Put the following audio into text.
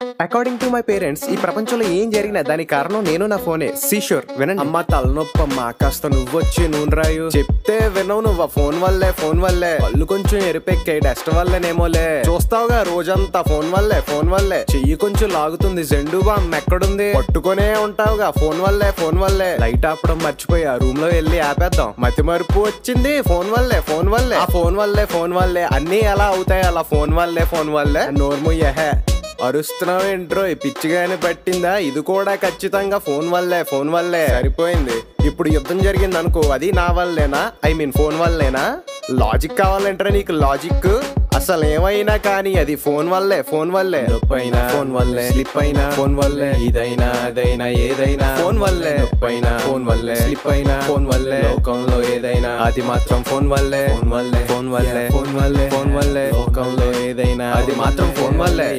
According to my parents ఈ ప్రపంచంలో ఏం జరిగినా దానికి కారణం నేను నా ఫోనే. సీషోర్ వినండి. అమ్మ తలనొప్పమ్మా కాస్త నువ్వొచ్చి నూనె రాయు. చెప్తే వినవు నువ్వు. ఫోన్ వల్లే కళ్ళు కొంచెం ఎరిపెక్కాయి డస్ట్ వల్లేనేమోలే. చూస్తావుగా రోజంతా ఫోన్ వల్లే చెయ్యి కొంచెం లాగుతుంది. జెండు బామ్ ఎక్కడుంది? పట్టుకునే ఉంటావుగా ఫోన్ వల్లే. లైట్ ఆపడం మర్చిపోయి ఆ రూమ్ లో వెళ్ళి ఆపేద్దాం. మతి మరుపు వచ్చింది ఫోన్ వల్లే. ఆ ఫోన్ వల్లే అన్ని ఎలా అవుతాయి అలా ఫోన్ వల్లే. నోర్ముయ్యహే అరుస్తున్నావు ఏంట్రో పిచ్చిగానే పట్టిందా? ఇది కూడా ఖచ్చితంగా ఫోన్ వల్లే. సరిపోయింది. ఇప్పుడు యుద్ధం జరిగింది అనుకో, అది నా వల్లేనా? ఐ మీన్ ఫోన్ వల్లేనా? లాజిక్ కావాలంటారా నీకు? లాజిక్ అసలు ఏమైనా కానీ అది ఫోన్ వల్లే. నొప్పైనా ఫోన్ వల్లే, స్లిప్ అయినా ఫోన్ వల్లే, ఇదైనా అదైనా ఏదైనా ఫోన్ వల్లే. నొప్పైనా ఫోన్ వల్లే, స్లిప్ అయినా ఫోన్ వల్లే, లోకంలో ఏదైనా అది మాత్రం ఫోన్ వల్లే. లోకంలో ఏదైనా అది మాత్రం ఫోన్ వల్లే.